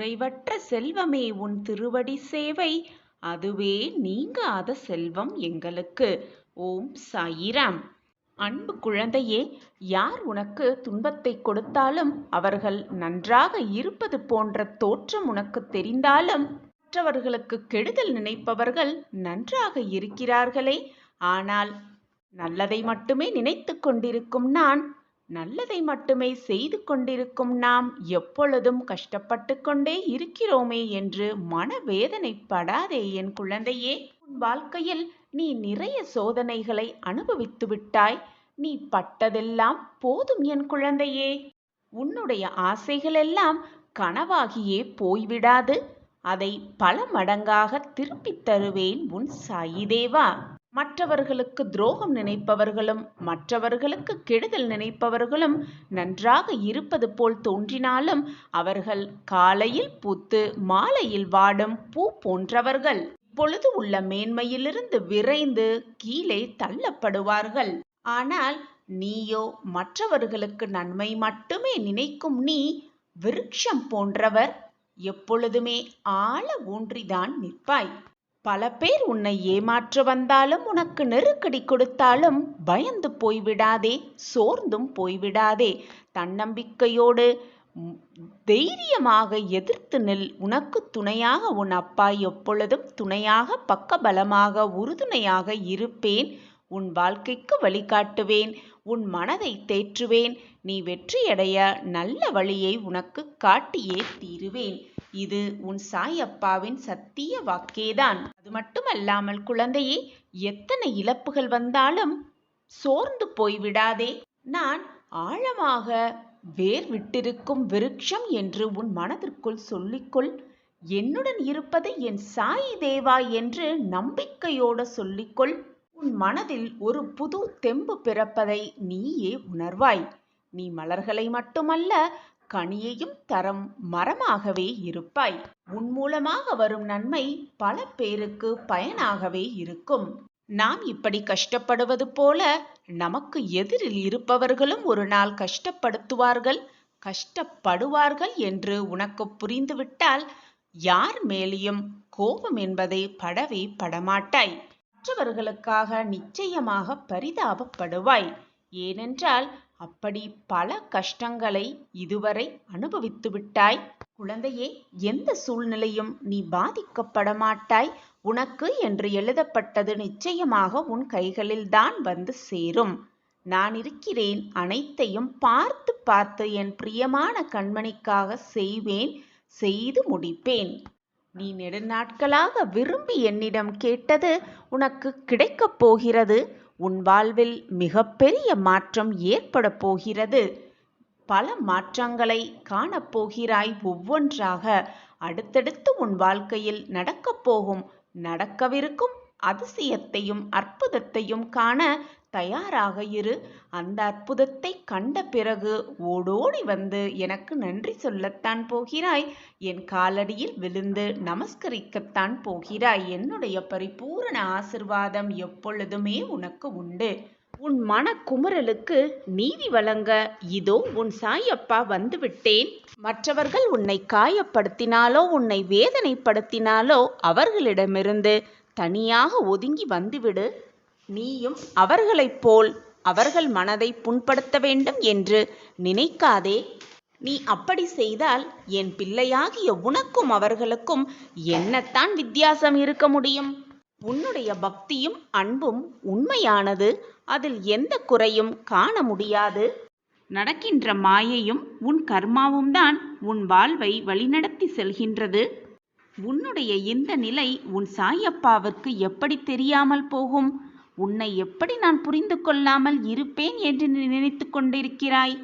குறைவற்ற செல்வமே உன் திருவடி சேவை, அதுவே நீங்காத செல்வம் எங்களுக்கு. ஓம் சாயிராம். அன்பு குழந்தையே, யார் உனக்கு துன்பத்தை கொடுத்தாலும் அவர்கள் நன்றாக இருப்பது போன்ற தோற்றம் உனக்கு தெரிந்தாலும், மற்றவர்களுக்கு கெடுதல் நினைப்பவர்கள் நன்றாக இருக்கிறார்களே. ஆனால் நல்லதை மட்டுமே நினைத்து கொண்டிருக்கும் நான், நல்லதை மட்டுமே செய்து கொண்டிருக்கும் நாம் எப்பொழுதும் கஷ்டப்பட்டு கொண்டே இருக்கிறோமே என்று மனவேதனைப்படாதே என் குழந்தையே. உன் வாழ்க்கையில் நீ நிறைய சோதனைகளை அனுபவித்து விட்டாய். நீ பட்டதெல்லாம் போதும் என் குழந்தையே. உன்னுடைய ஆசைகளெல்லாம் கனவாகியே போய்விடாது. அதை பல மடங்காக திருப்பித் தருவேன் உன் சாயி தேவா. மற்றவர்களுக்கு துரோகம் நினைப்பவர்களும் மற்றவர்களுக்கு கெடுதல் நினைப்பவர்களும் நன்றாக இருப்பது போல் தோன்றினாலும் அவர்கள் காலையில் பூத்து மாலையில் வாடும் பூ போன்றவர்கள். இப்பொழுது உள்ள மேன்மையிலிருந்து விரைந்து கீழே தள்ளப்படுவார்கள். ஆனால் நீயோ மற்றவர்களுக்கு நன்மை மட்டுமே நினைக்கும் நீ விருட்சம் போன்றவர். எப்பொழுதுமே ஆழ ஊன்றிதான் நிற்பாய். பல பேர் உன்னை ஏமாற்ற வந்தாலும் உனக்கு நெருக்கடி கொடுத்தாலும் பயந்து போய்விடாதே, சோர்ந்தும் போய்விடாதே. தன்னம்பிக்கையோடு தைரியமாக எதிர்த்து நில். உனக்கு துணையாக உன் அப்பா எப்பொழுதும் துணையாக, பக்கபலமாக, உறுதுணையாக இருப்பேன். உன் வாழ்க்கைக்கு வழிகாட்டுவேன். உன் மனதை தேற்றுவேன். நீ வெற்றியடைய நல்ல வழியை உனக்கு காட்டியே தீருவேன். இது உன் சாயப்பாவின் சத்திய வாக்கேதான். அது மட்டுமல்லாமல் குழந்தையே, எத்தனை இழப்புகள் வந்தாலும் சோர்ந்து போய்விடாதே. நான் ஆழமாக வேர் விட்டிருக்கும் விருட்சம் என்று உன் மனதிற்குள் சொல்லிக்கொள். என்னுடன் இருப்பது என் சாயி தேவா என்று நம்பிக்கையோடு சொல்லிக்கொள். உன் மனதில் ஒரு புது தெம்பு பிறப்பதை நீயே உணர்வாய். நீ மலர்களை மட்டுமல்ல, கனியையும் தரும் மரமாகவே இருப்பாய். உன் மூலமாக வரும் நன்மை பல பேருக்கு பயனாகவே இருக்கும். நாம் இப்படி கஷ்டப்படுவது போல நமக்கு எதிரில் இருப்பவர்களும் ஒரு நாள் கஷ்டப்படுத்துவார்கள், கஷ்டப்படுவார்கள் என்று உனக்கு புரிந்துவிட்டால் யார் மேலேயும் கோபம் என்பதை படவே படமாட்டாய். மற்றவர்களுக்காக நிச்சயமாக பரிதாபப்படுவாய். ஏனென்றால் அப்படி பல கஷ்டங்களை இதுவரை அனுபவித்து விட்டாய். குழந்தையே, எந்த சூழ்நிலையும் நீ பாதிக்கப்பட மாட்டாய். உனக்கு என்று எழுதப்பட்டது நிச்சயமாக உன் கைகளில்தான் வந்து சேரும். நான் இருக்கிறேன். அனைத்தையும் பார்த்து பார்த்து என் பிரியமான கண்மணிக்காக செய்வேன், செய்து முடிப்பேன். நீ நெடுநாட்களாக விரும்பி என்னிடம் கேட்டது உனக்கு கிடைக்கப் போகிறது. உன் வாழ்வில் மிகப்பெரிய மாற்றம் ஏற்பட போகிறது. பல மாற்றங்களை காணப்போகிறாய். ஒவ்வொன்றாக அடுத்தடுத்து உன் வாழ்க்கையில் நடக்கப் போகும், நடக்கவிருக்கும் அதிசயத்தையும் அற்புதத்தையும் காண தயாராக இரு. அந்த அற்புதத்தை கண்ட பிறகு ஓடோடி வந்து எனக்கு நன்றி சொல்லத்தான் போகிறாய். என் காலடியில் விழுந்து நமஸ்கரிக்கத்தான் போகிறாய். என்னுடைய பரிபூரண ஆசிர்வாதம் எப்பொழுதுமே உனக்கு உண்டு. உன் மனக்குமுறலுக்கு நீதி வழங்க இதோ உன் சாயப்பா வந்துவிட்டேன். மற்றவர்கள் உன்னை காயப்படுத்தினாலோ உன்னை வேதனைப்படுத்தினாலோ அவர்களிடமிருந்து தனியாக ஒதுங்கி வந்துவிடு. நீயும் அவர்களைப் போல் அவர்கள் மனதை புண்படுத்த வேண்டும் என்று நினைக்காதே. நீ அப்படி செய்தால் என் பிள்ளையாகிய உனக்கும் அவர்களுக்கும் என்னத்தான் வித்தியாசம் இருக்க முடியும்? உன்னுடைய பக்தியும் அன்பும் உண்மையானது. அதில் எந்த குறையும் காண முடியாது. நடக்கின்ற மாயையும் உன் கர்மாவும் தான் உன் வாழ்வை வழிநடத்தி செல்கின்றது. உன்னுடைய இந்த நிலை உன் சாயப்பாவிற்கு எப்படி தெரியாமல் போகும்? உன்னை எப்படி நான் புரிந்து கொள்ளாமல் இருப்பேன் என்று நினைத்து கொண்டிருக்கிறாய்?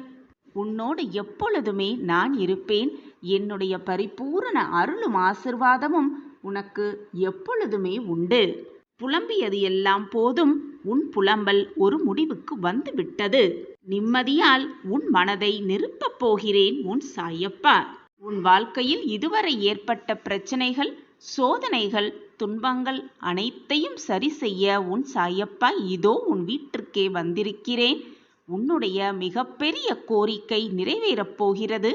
உன்னோடு எப்பொழுதுமே நான் இருப்பேன். என்னுடைய பரிபூரண அருளும் ஆசிர்வாதமும் உனக்கு எப்பொழுதுமே உண்டு. புலம்பியது எல்லாம் போதும். உன் புலம்பல் ஒரு முடிவுக்கு வந்து விட்டது. நிம்மதியால் உன் மனதை நிரப்பப் போகிறேன் உன் சாயப்பா. உன் வாழ்க்கையில் இதுவரை ஏற்பட்ட பிரச்சனைகள், சோதனைகள், துன்பங்கள் அனைத்தையும் சரி செய்ய உன் சாயப்பா இதோ உன் வீட்டிற்கே வந்திருக்கிறேன். உன்னுடைய மிகப்பெரிய கோரிக்கை நிறைவேறப் போகிறது.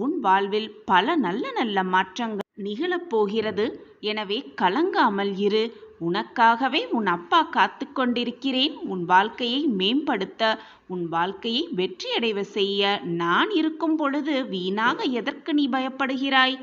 உன் வாழ்வில் பல நல்ல நல்ல மாற்றங்கள் நிகழப்போகிறது. எனவே கலங்காமல் இரு. உனக்காகவே உன் அப்பா காத்து கொண்டிருக்கிறேன். உன் வாழ்க்கையை மேம்படுத்த, உன் வாழ்க்கையை வெற்றியடைவ செய்ய நான் இருக்கும் பொழுது வீணாக எதற்கு நீ பயப்படுகிறாய்?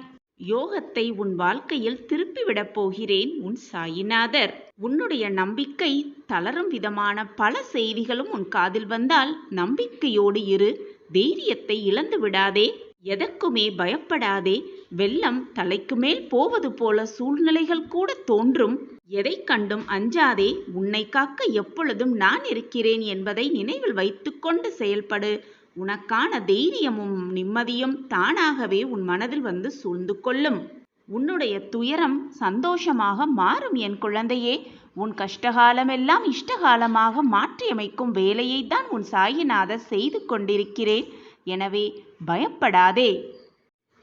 யோகத்தை உன் வாழ்க்கையில் திருப்பிவிடப் போகிறேன் உன் சாயிநாதர். உன்னுடைய நம்பிக்கை தளரும் விதமான பல செய்திகளும் உன் காதில் வந்தால் நம்பிக்கையோடு இரு. தைரியத்தை இழந்து விடாதே. எதற்குமே பயப்படாதே. வெள்ளம் தலைக்கு மேல் போவது போல சூழ்நிலைகள் கூட தோன்றும். எதை கண்டும் அஞ்சாதே. உன்னை காக்க எப்பொழுதும் நான் இருக்கிறேன் என்பதை நினைவில் வைத்துக்கொண்டு செயல்படு. உனக்கான தைரியமும் நிம்மதியும் தானாகவே உன் மனதில் வந்து சூழ்ந்து கொள்ளும். உன்னுடைய துயரம் சந்தோஷமாக மாறும் என் குழந்தையே. உன் கஷ்டகாலமெல்லாம் இஷ்டகாலமாக மாற்றியமைக்கும் வேலையை தான் உன் சாயிநாதர் செய்து கொண்டிருக்கிறேன். எனவே பயப்படாதே.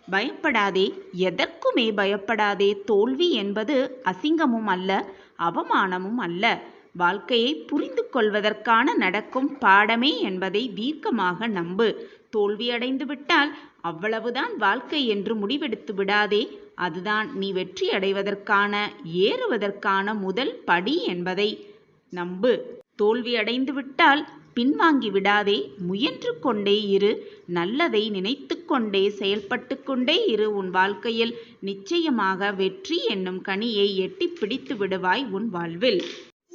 பயப்படாதே. எதற்குமே பயப்படாதே. தோல்வி என்பது அசிங்கமும் அல்ல, அவமானமும் அல்ல. வாழ்க்கையை புரிந்து கொள்வதற்கான நடக்கும் பாடமே என்பதை தீர்க்கமாக நம்பு. தோல்வியடைந்து விட்டால் அவ்வளவுதான் வாழ்க்கை என்று முடிவெடுத்து விடாதே. அதுதான் நீ வெற்றி அடைவதற்கான, ஏறுவதற்கான முதல் படி என்பதை நம்பு. தோல்வியடைந்து விட்டால் பின்வாங்கி விடாதே. முயன்று கொண்டே இரு. நல்லதை நினைத்து கொண்டே செயல்பட்டு கொண்டே இரு. உன் வாழ்க்கையில் நிச்சயமாக வெற்றி என்னும் கனியை எட்டி பிடித்து விடுவாய் உன் வாழ்வில்.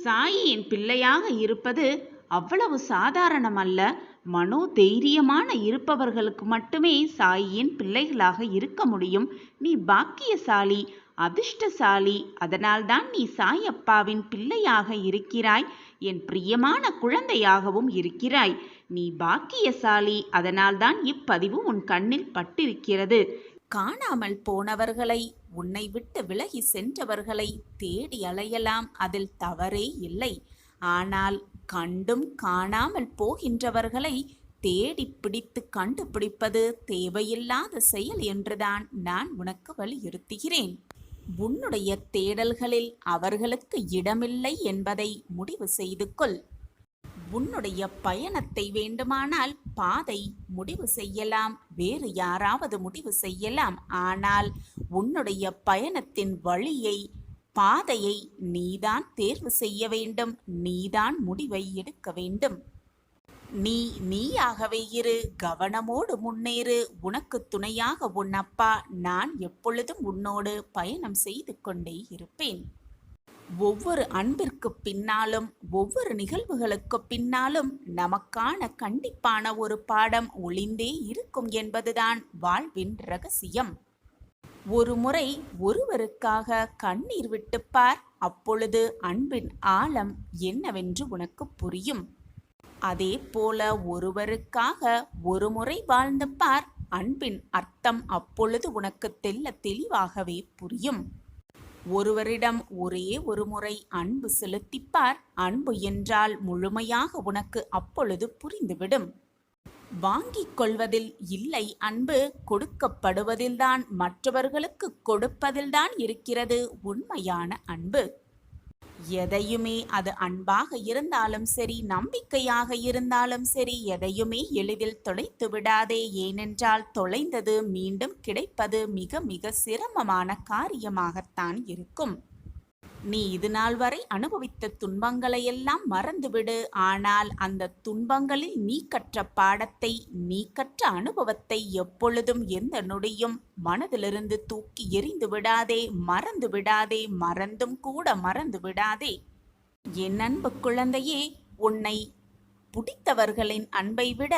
சாயின் பிள்ளையாக இருப்பது அவ்வளவு சாதாரணமல்ல. மனோதைரியமான இருப்பவர்களுக்கு மட்டுமே சாயின் பிள்ளைகளாக இருக்க முடியும். நீ பாக்கியசாலி, அதிர்ஷ்டசாலி. அதனால்தான் நீ சாய் அப்பாவின் பிள்ளையாக இருக்கிறாய். என் பிரியமான குழந்தையாகவும் இருக்கிறாய். நீ பாக்கியசாலி. அதனால்தான் இப்பதிவு உன் கண்ணில் பட்டிருக்கிறது. காணாமல் போனவர்களை, உன்னை விட்டு விலகி சென்றவர்களை தேடி அலையலாம், அதில் தவறே இல்லை. ஆனால் கண்டும் காணாமல் போகின்றவர்களை தேடி பிடித்து கண்டுபிடிப்பது தேவையில்லாத செயல் என்றுதான் நான் உனக்கு வலியுறுத்துகிறேன். உன்னுடைய தேடல்களில் அவர்களுக்கு இடமில்லை என்பதை முடிவு செய்து கொள். உன்னுடைய பயணத்தை வேண்டுமானால் பாதை முடிவு செய்யலாம், வேறு யாராவது முடிவு செய்யலாம். ஆனால் உன்னுடைய பயணத்தின் வழியை, பாதையை நீதான் தேர்வு செய்ய வேண்டும். நீதான் முடிவை எடுக்க வேண்டும். நீ நீயாகவே இரு. கவனமோடு முன்னேறு. உனக்கு துணையாக உன் அப்பா நான் எப்பொழுதும் உன்னோடு பயணம் செய்து கொண்டே இருப்பேன். ஒவ்வொரு அன்பிற்கு பின்னாலும், ஒவ்வொரு நிகழ்வுகளுக்கு பின்னாலும் நமக்கான கண்டிப்பான ஒரு பாடம் ஒளிந்தே இருக்கும் என்பதுதான் வாழ்வின் ரகசியம். ஒரு முறை ஒருவருக்காக கண்ணீர் விட்டுப்பார். அப்பொழுது அன்பின் ஆழம் என்னவென்று உனக்கு புரியும். அதே போல ஒருவருக்காக ஒரு முறை வாழ்ந்து பார். அன்பின் அர்த்தம் அப்பொழுது உனக்கு தெள்ள தெளிவாகவே புரியும். ஒருவரிடம் ஒரே ஒரு முறை அன்பு செலுத்திப்பார். அன்பு என்றால் முழுமையாக உனக்கு அப்பொழுது புரிந்துவிடும். வாங்கிக் கொள்வதில் இல்லை அன்பு, கொடுக்கப்படுவதில்தான், மற்றவர்களுக்கு கொடுப்பதில்தான் இருக்கிறது உண்மையான அன்பு. எதையுமே, அது அன்பாக இருந்தாலும் சரி, நம்பிக்கையாக இருந்தாலும் சரி, எதையுமே எளிதில் தொலைத்து விடாதே. ஏனென்றால் தொலைந்தது மீண்டும் கிடைப்பது மிக மிக சிரமமான காரியமாகத்தான் இருக்கும். நீ இது நாள் வரை அனுபவித்த துன்பங்களையெல்லாம் மறந்துவிடு. ஆனால் அந்த துன்பங்களில் நீ கற்ற பாடத்தை, நீ கற்ற அனுபவத்தை எப்பொழுதும் எந்த நொடியும் மனதிலிருந்து தூக்கி எறிந்து விடாதே, மறந்து விடாதே, மறந்தும் கூட மறந்து விடாதே. என் அன்பு குழந்தையே, உன்னை பிடித்தவர்களின் அன்பை விட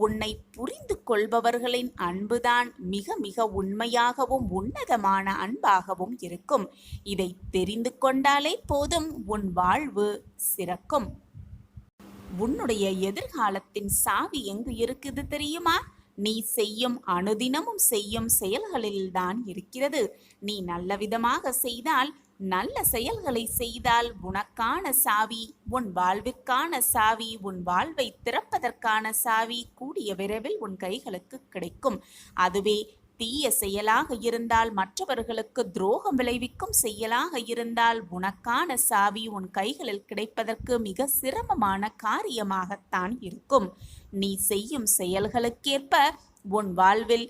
உன்னை புரிந்து கொள்பவர்களின் அன்புதான் மிக மிக உண்மையாகவும் உன்னதமான அன்பாகவும் இருக்கும். இதை தெரிந்து கொண்டாலே போதும், உன் வாழ்வு சிறக்கும். உன்னுடைய எதிர்காலத்தின் சாவி எங்கு இருக்குது தெரியுமா? நீ செய்யும், அனுதினமும் செய்யும் செயல்களில்தான் இருக்கிறது. நீ நல்ல விதமாக செய்தால், நல்ல செயல்களை செய்தால் உனக்கான சாவி, உன் வாழ்விற்கான சாவி, உன் வாழ்வை திறப்பதற்கான சாவி கூடிய விரைவில் உன் கைகளுக்கு கிடைக்கும். அதுவே தீய செயலாக இருந்தால், மற்றவர்களுக்கு துரோகம் விளைவிக்கும் செயலாக இருந்தால், உனக்கான சாவி உன் கைகளில் கிடைப்பதற்கு மிக சிரமமான காரியமாகத்தான் இருக்கும். நீ செய்யும் செயல்களுக்கேற்ப உன் வாழ்வில்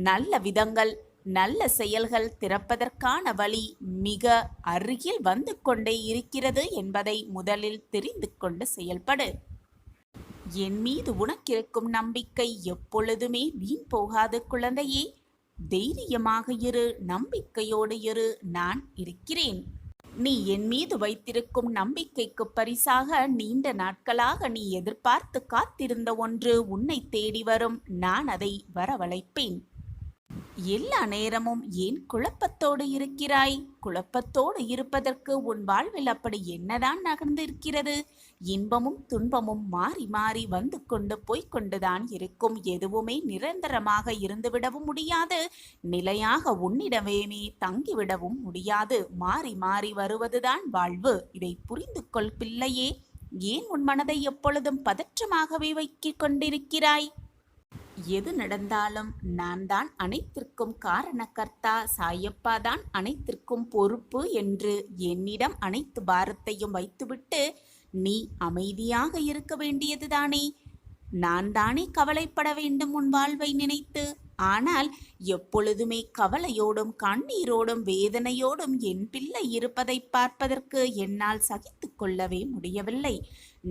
நல்ல விதங்கள், நல்ல செயல்கள் திறப்பதற்கான வழி மிக அருகில் வந்து கொண்டே இருக்கிறது என்பதை முதலில் தெரிந்து கொண்டு செயல்படு. என் மீது உனக்கிருக்கும் நம்பிக்கை எப்பொழுதுமே வீண் போகாது குழந்தையே. தைரியமாக இரு, நம்பிக்கையோடு இரு, நான் இருக்கிறேன். நீ என் மீது வைத்திருக்கும் நம்பிக்கைக்கு பரிசாக நீண்ட நாட்களாக நீ எதிர்பார்த்து காத்திருந்த ஒன்று உன்னை தேடி வரும். நான் அதை வரவழைப்பேன். எல்லா நேரமும் ஏன் குழப்பத்தோடு இருக்கிறாய்? குழப்பத்தோடு இருப்பதற்கு உன் வாழ்வில் அப்படி என்னதான் நகர்ந்திருக்கிறது? இன்பமும் துன்பமும் மாறி மாறி வந்து கொண்டு போய்கொண்டுதான் இருக்கும். எதுவுமே நிரந்தரமாக இருந்துவிடவும் முடியாது, நிலையாக உன்னிடமே தங்கிவிடவும் முடியாது. மாறி மாறி வருவதுதான் வாழ்வு. இதை புரிந்து கொள் பிள்ளையே. ஏன் உன் மனதை எப்பொழுதும் பதற்றமாகவே வைத்துக் கொண்டிருக்கிறாய்? எது நடந்தாலும் நான் தான் அனைத்திற்கும் காரணக்கர்த்தா, சாயப்பா தான் அனைத்திற்கும் பொறுப்பு என்று என்னிடம் அனைத்து பாரத்தையும் வைத்துவிட்டு நீ அமைதியாக இருக்க வேண்டியதுதானே? நான் தானே கவலைப்பட வேண்டும் உன் வாழ்வை நினைத்து. ஆனால் எப்பொழுதுமே கவலையோடும் கண்ணீரோடும் வேதனையோடும் என் பிள்ளை இருப்பதை பார்ப்பதற்கு என்னால் சகித்து கொள்ளவே முடியவில்லை.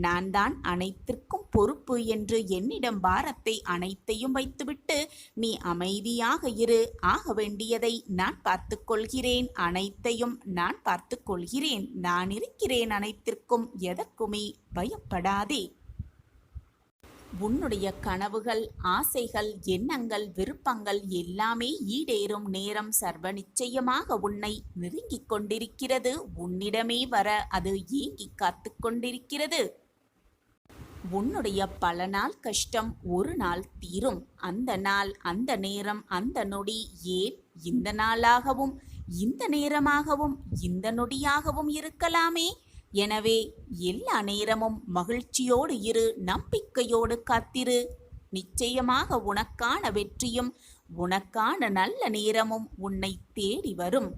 நான் தான் அனைத்திற்கும் பொறுப்பு என்று என்னிடம் பாரத்தை அனைத்தையும் வைத்துவிட்டு நீ அமைதியாக இரு. ஆக வேண்டியதை நான் பார்த்து கொள்கிறேன், அனைத்தையும் நான் பார்த்து கொள்கிறேன். நான் இருக்கிறேன் அனைத்திற்கும், எதற்குமே பயப்படாதே. உன்னுடைய கனவுகள், ஆசைகள், எண்ணங்கள், விருப்பங்கள் எல்லாமே ஈடேறும் நேரம் சர்வ நிச்சயமாக உன்னை நெருங்கிக் கொண்டிருக்கிறது. உன்னிடமே வர அது ஏங்கி காத்து கொண்டிருக்கிறது. உன்னுடைய பல நாள் கஷ்டம் ஒரு நாள் தீரும். அந்த நாள், அந்த நேரம், அந்த நொடி, ஏன் இந்த நாளாகவும் இந்த நேரமாகவும் இந்த நொடியாகவும் இருக்கலாமே. எனவே எல்லா நேரமும் மகிழ்ச்சியோடு இரு, நம்பிக்கையோடு காத்திரு. நிச்சயமாக உனக்கான வெற்றியும் உனக்கான நல்ல நேரமும் உன்னை தேடி வரும்.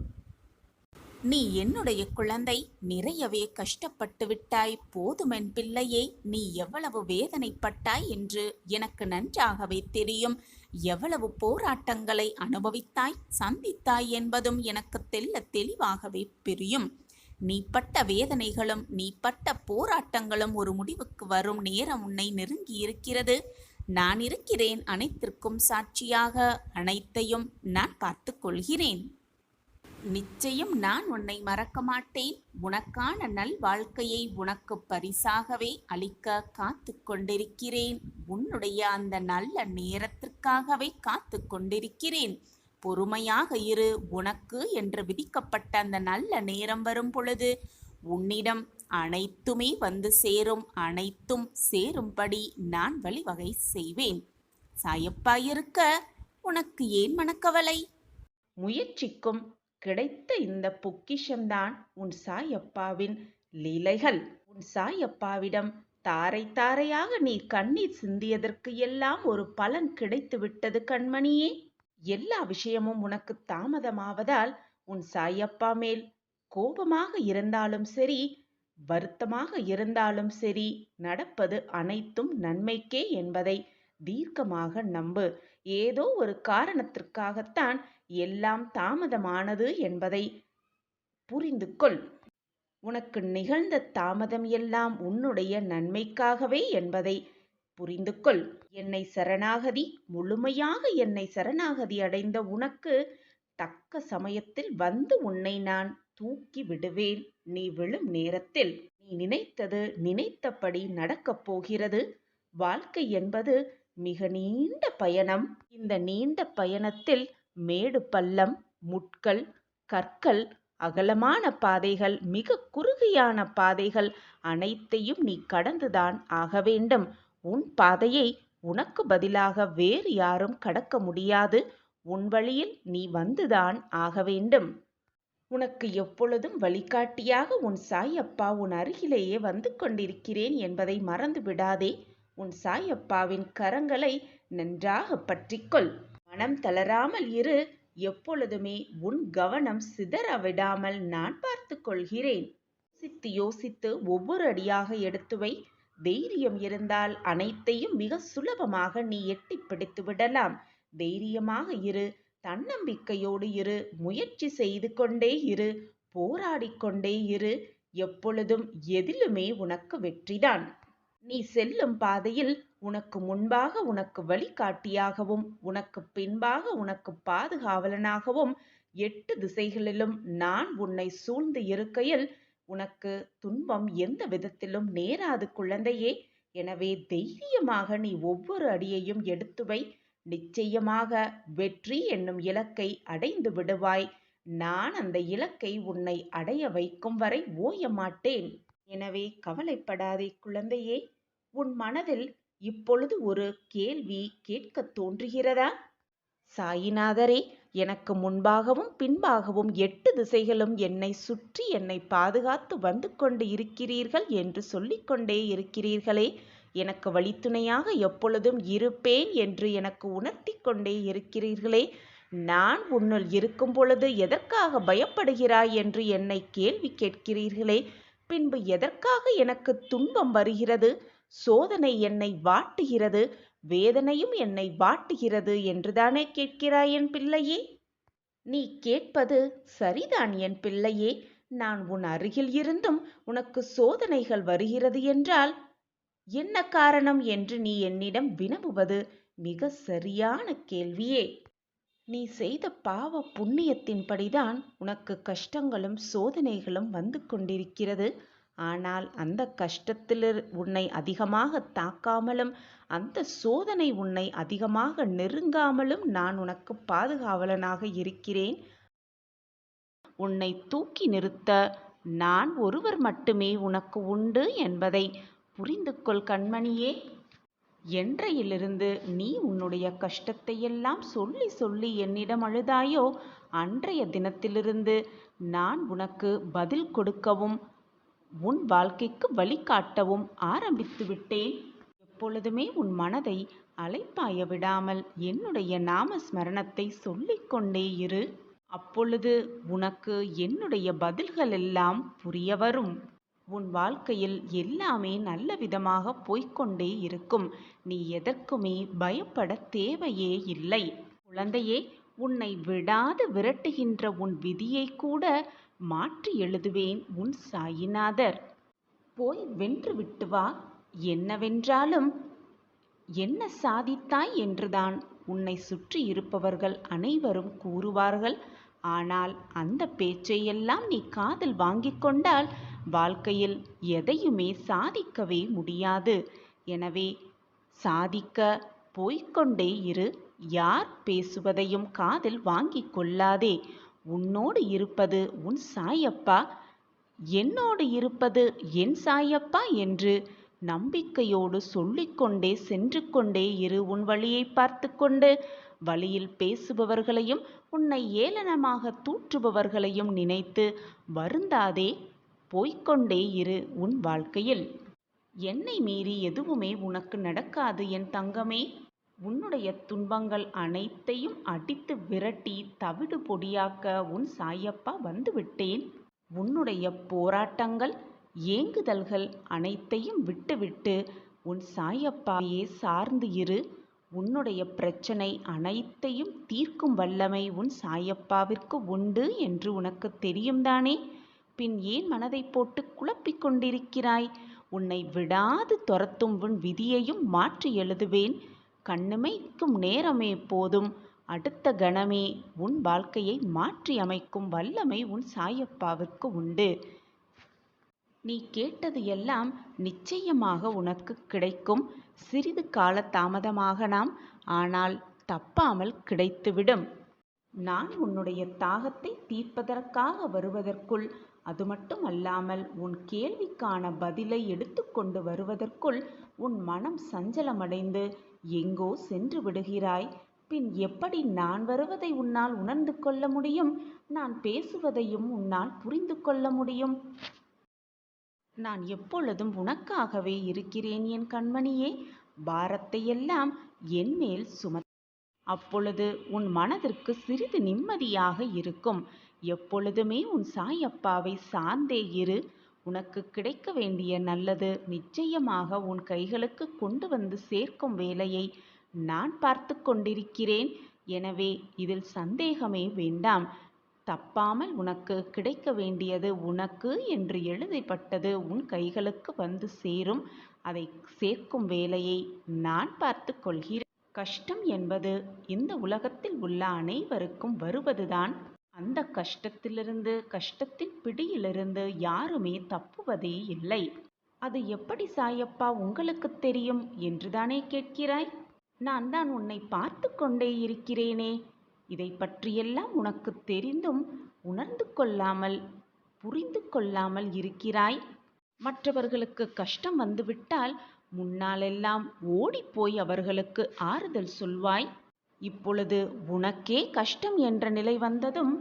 நீ என்னுடைய குழந்தை, நிறையவே கஷ்டப்பட்டு விட்டாய். போதுமென் பிள்ளையே, நீ எவ்வளவு வேதனைப்பட்டாய் என்று எனக்கு நன்றாகவே தெரியும். எவ்வளவு போராட்டங்களை அனுபவித்தாய், சந்தித்தாய் என்பதும் எனக்கு தெளிவாகவே புரியும். நீ பட்ட வேதனைகளும் நீ பட்ட போராட்டங்களும் ஒரு முடிவுக்கு வரும் நேரம் உன்னை நெருங்கி இருக்கிறது. நான் இருக்கிறேன் அனைத்திற்கும் சாட்சியாக. அனைத்தையும் நான் பார்த்து கொள்கிறேன். நிச்சயம் நான் உன்னை மறக்க மாட்டேன். உனக்கான நல் வாழ்க்கையை உனக்கு பரிசாகவே அளிக்க காத்து கொண்டிருக்கிறேன். உன்னுடைய அந்த நல்ல நேரத்திற்காகவே காத்து கொண்டிருக்கிறேன். பொறுமையாக இரு. உனக்கு என்று விதிக்கப்பட்ட அந்த நல்ல நேரம் வரும் பொழுது உன்னிடம் அனைத்துமே வந்து சேரும். அனைத்தும் சேரும்படி நான் வழிவகை செய்வேன். சாயப்பா இருக்க உனக்கு ஏன் மனக்கவலை? முயற்சிக்கும் கிடைத்த இந்த பொக்கிஷம்தான் உன் சாயப்பாவின் லீலைகள். உன் சாயப்பாவிடம் தாரை தாரையாக நீ கண்ணீர் சிந்தியதற்கு எல்லாம் ஒரு பலன் கிடைத்து விட்டது கண்மணியே. எல்லா விஷயமும் உனக்கு தாமதமாவதால் உன் சாயப்பா மேல் கோபமாக இருந்தாலும் சரி, வருத்தமாக இருந்தாலும் சரி, நடப்பது அனைத்தும் நன்மைக்கே என்பதை தீர்க்கமாக நம்பு. ஏதோ ஒரு காரணத்திற்காகத்தான் எல்லாம் தாமதமானது என்பதை புரிந்து கொள். உனக்கு நிகழ்ந்த தாமதம் எல்லாம் உன்னுடைய நன்மைக்காகவே என்பதை புரிந்து கொள். என்னை சரணாகதி, முழுமையாக என்னை சரணாகதி அடைந்த உனக்கு தக்க சமயத்தில் வந்து உன்னை நான் தூக்கி விடுவேன். நீ விழும் நேரத்தில் நீ நினைத்தது நினைத்தபடி நடக்கப் போகிறது. வாழ்க்கை என்பது மிக நீண்ட பயணம். இந்த நீண்ட பயணத்தில் மேடு பள்ளம், முட்கள், கற்கள், அகலமான பாதைகள், மிக குறுகியான பாதைகள் அனைத்தையும் நீ கடந்துதான் ஆக வேண்டும். உன் பாதையை உனக்கு பதிலாக வேறு யாரும் கடக்க முடியாது. உன் வழியில் நீ வந்துதான் ஆக வேண்டும். உனக்கு எப்பொழுதும் வழிகாட்டியாக உன் சாயப்பா உன் அருகிலேயே வந்து கொண்டிருக்கிறேன் என்பதை மறந்து விடாதே. உன் சாயப்பாவின் கரங்களை நன்றாக பற்றிக்கொள். மனம் தளராமல் இரு. எப்பொழுதுமே உன் கவனம் சிதற விடாமல் நான் பார்த்துக் கொள்கிறேன். யோசித்து யோசித்து ஒவ்வொரு அடியாக எடுத்து வை. தைரியம் இருந்தால் அனைத்தையும் மிக சுலபமாக நீ எட்டிப் பிடித்து விடலாம். தைரியமாக இரு. தன்னம்பிக்கையோடு இரு. முயற்சி செய்து கொண்டே இரு. போராடிக் கொண்டே இரு. எப்பொழுதும் எதிலுமே உனக்கு வெற்றிதான். நீ செல்லும் பாதையில் உனக்கு முன்பாக உனக்கு வழிகாட்டியாகவும் உனக்கு பின்பாக உனக்கு பாதுகாவலனாகவும் 8 திசைகளிலும் நான் உன்னை சூழ்ந்து இருக்கையில் உனக்கு துன்பம் எந்த விதத்திலும் நேராது குழந்தையே. எனவே தைரியமாக நீ ஒவ்வொரு அடியையும் எடுத்து வை. நிச்சயமாக வெற்றி என்னும் இலக்கை அடைந்து விடுவாய். நான் அந்த இலக்கை உன்னை அடைய வைக்கும் வரை ஓய மாட்டேன். எனவே கவலைப்படாதே குழந்தையே. உன் மனதில் இப்பொழுது ஒரு கேள்வி கேட்கத் தோன்றுகிறதா? சாயிநாதரே, எனக்கு முன்பாகவும் பின்பாகவும் 8 திசைகளும் என்னை சுற்றி என்னை பாதுகாத்து வந்து கொண்டு இருக்கிறீர்கள் என்று சொல்லிக்கொண்டே இருக்கிறீர்களே, எனக்கு வழித்துணையாக எப்பொழுதும் இருப்பேன் என்று எனக்கு உணர்த்தி கொண்டே இருக்கிறீர்களே, நான் உன்னுள் இருக்கும் பொழுது எதற்காக பயப்படுகிறாய் என்று என்னை கேள்வி கேட்கிறீர்களே, பின்பு எதற்காக எனக்கு துன்பம் வருகிறது, சோதனை என்னை வாட்டுகிறது, வேதனையும் என்னை வாட்டுகிறது என்றுதானே கேட்கிறாய் என் பிள்ளையே? நீ கேட்பது சரிதான் என் பிள்ளையே. நான் உன் அருகில் இருந்தும் உனக்கு சோதனைகள் வருகிறது என்றால் என்ன காரணம் என்று நீ என்னிடம் வினவுவது மிக சரியான கேள்வியே. நீ செய்த பாவ புண்ணியத்தின்படிதான் உனக்கு கஷ்டங்களும் சோதனைகளும் வந்து கொண்டிருக்கிறது. ஆனால் அந்த கஷ்டத்தில் உன்னை அதிகமாக தாக்காமலும் அந்த சோதனை உன்னை அதிகமாக நெருங்காமலும் நான் உனக்கு பாதுகாவலனாக இருக்கிறேன். உன்னை தூக்கி நிறுத்த நான் ஒருவர் மட்டுமே உனக்கு உண்டு என்பதை புரிந்து கொள் கண்மணியே. என்றையிலிருந்து நீ உன்னுடைய கஷ்டத்தையெல்லாம் சொல்லி சொல்லி என்னிடம் அழுதாயோ, அன்றைய தினத்திலிருந்து நான் உனக்கு பதில் கொடுக்கவும் உன் வாழ்க்கைக்கு வழிகாட்டவும் ஆரம்பித்து விட்டேன். எப்பொழுதுமே உன் மனதை அலைப்பாய விடாமல் என்னுடைய நாமஸ்மரணத்தை சொல்லிக்கொண்டே இரு. அப்பொழுது உனக்கு என்னுடைய பதில்கள் எல்லாம் புரிய வரும். உன் வாழ்க்கையில் எல்லாமே நல்ல விதமாக போய்க்கொண்டே இருக்கும். நீ எதற்குமே பயப்பட தேவையே இல்லை. குழந்தையே, உன்னை விடாது விரட்டுகின்ற உன் விதியை கூட மாற்றி எழுதுவேன் உன் சாயிநாதர். போய் வென்று விட்டு வா. என்னவென்றாலும் என்ன சாதித்தாய் என்றுதான் உன்னை சுற்றி இருப்பவர்கள் அனைவரும் கூறுவார்கள். ஆனால் அந்த பேச்சையெல்லாம் நீ காதில் வாங்கிக் கொண்டால் வாழ்க்கையில் எதையுமே சாதிக்கவே முடியாது. எனவே சாதிக்க போய்க்கொண்டே இரு. யார் பேசுவதையும் காதில் வாங்கிக் கொள்ளாதே. உன்னோடு இருப்பது உன் சாயப்பா, என்னோடு இருப்பது என் சாயப்பா என்று நம்பிக்கையோடு சொல்லிக்கொண்டே சென்று கொண்டே இரு. உன் வழியை பார்த்து கொண்டு வழியில் பேசுபவர்களையும் உன்னை ஏளனமாக தூற்றுபவர்களையும் நினைத்து வருந்தாதே. போய்க்கொண்டே இரு உன் வாழ்க்கையில். என்னை மீறி எதுவுமே உனக்கு நடக்காது என் தங்கமே. உன்னுடைய துன்பங்கள் அனைத்தையும் அடித்து விரட்டி தவிடு பொடியாக்க உன் சாயப்பா வந்துவிட்டேன். உன்னுடைய போராட்டங்கள் ஏங்குதல்கள் அனைத்தையும் விட்டுவிட்டு உன் சாயப்பாவையே சார்ந்து இரு. உன்னுடைய பிரச்சனை அனைத்தையும் தீர்க்கும் வல்லமை உன் சாயப்பாவிற்கு உண்டு என்று உனக்கு தெரியும் தானே? பின் ஏன் மனதை போட்டு குழப்பிக் கொண்டிருக்கிறாய்? உன்னை விடாது துரத்தும் உன் விதியையும் மாற்றி எழுதுவேன். கண்ணிமைக்கும் நேரமே போதும், அடுத்த கணமே உன் வாழ்க்கையை மாற்றி அமைக்கும் வல்லமை உன் சாயப்பாவிற்கு உண்டு. நீ கேட்டது எல்லாம் நிச்சயமாக உனக்கு கிடைக்கும். சிறிது கால தாமதமாகலாம், ஆனால் தப்பாமல் கிடைத்துவிடும். நான் உன்னுடைய தாகத்தை தீர்ப்பதற்காக வருவதற்குள், அது மட்டும் அல்லாமல் உன் கேள்விக்கான பதிலை எடுத்துக்கொண்டு வருவதற்குள் உன் மனம் சஞ்சலமடைந்து எங்கோ சென்று விடுகிறாய். பின் எப்படி நான் வருவதை உன்னால் உணர்ந்து கொள்ள முடியும்? நான் பேசுவதையும் உன்னால் புரிந்து கொள்ள முடியும்? நான் எப்பொழுதும் உனக்காகவே இருக்கிறேன் என் கண்மணியே. பாரத்தையெல்லாம் என் மேல் அப்பொழுது உன் மனதிற்கு சிறிது நிம்மதியாக இருக்கும். எப்பொழுதுமே உன் சாயப்பாவை சார்ந்தே இரு. உனக்கு கிடைக்க வேண்டிய நல்லது நிச்சயமாக உன் கைகளுக்கு கொண்டு வந்து சேர்க்கும் வேலையை நான் பார்த்து கொண்டிருக்கிறேன். எனவே இதில் சந்தேகமே வேண்டாம். தப்பாமல் உனக்கு கிடைக்க வேண்டியது உனக்கு என்று எழுதப்பட்டது உன் கைகளுக்கு வந்து சேரும். அதை சேர்க்கும் வேலையை நான் பார்த்து கொள்கிறேன். கஷ்டம் என்பது இந்த உலகத்தில் உள்ள அனைவருக்கும் வருவதுதான். அந்த கஷ்டத்திலிருந்து, கஷ்டத்தின் பிடியிலிருந்து யாருமே தப்புவதே இல்லை. அது எப்படி சாயப்பா உங்களுக்கு தெரியும் என்றுதானே கேட்கிறாய்? நான் தான் உன்னை பார்த்து கொண்டே இருக்கிறேனே. இதை பற்றியெல்லாம் உனக்கு தெரிந்தும் உணர்ந்து கொள்ளாமல், புரிந்து கொள்ளாமல் இருக்கிறாய். மற்றவர்களுக்கு கஷ்டம் வந்துவிட்டால் முன்னாலெல்லாம் ஓடிப்போய் அவர்களுக்கு ஆறுதல் சொல்வாய். இப்பொழுது உனக்கே கஷ்டம் என்ற நிலை வந்ததும்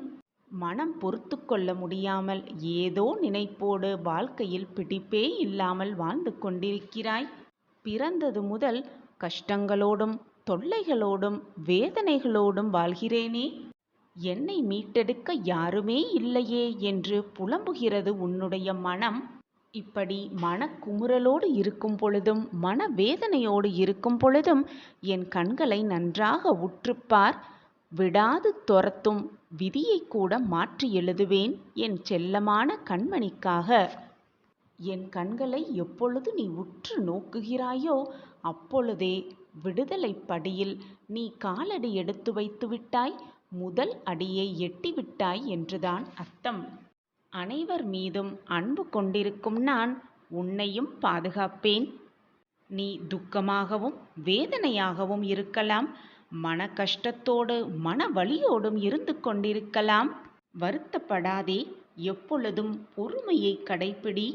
மனம் பொறுத்து கொள்ள முடியாமல் ஏதோ நினைப்போடு வாழ்க்கையில் பிடிப்பே இல்லாமல் வாழ்ந்து கொண்டிருக்கிறாய். பிறந்தது முதல் கஷ்டங்களோடும் தொல்லைகளோடும் வேதனைகளோடும் வாழ்கிறேனே. என்னை மீட்டெடுக்க யாருமே இல்லையே என்று புலம்புகிறது உன்னுடைய மனம். இப்படி மனக்குமுறலோடு இருக்கும் பொழுதும் மனவேதனையோடு இருக்கும் பொழுதும் என் கண்களை நன்றாக உற்றுப்பார். விடாது துரத்தும் விதியை கூட மாற்றி எழுதுவேன் என் செல்லமான கண்மணிக்காக. என் கண்களை எப்பொழுது நீ உற்று நோக்குகிறாயோ அப்பொழுதே விடுதலை படியில் நீ காலடி எடுத்து வைத்து விட்டாய், முதல் அடியை எட்டிவிட்டாய் என்றுதான் அர்த்தம். அனைவர் மீதும் அன்பு கொண்டிருக்கும் நான் உன்னையும் பாதுகாப்பேன். நீ துக்கமாகவும் வேதனையாகவும் இருக்கலாம், மன கஷ்டத்தோடு மன வலியோடும் இருந்து கொண்டிருக்கலாம். வருத்தப்படாதே. எப்பொழுதும் பொறுமையை கடைப்பிடி.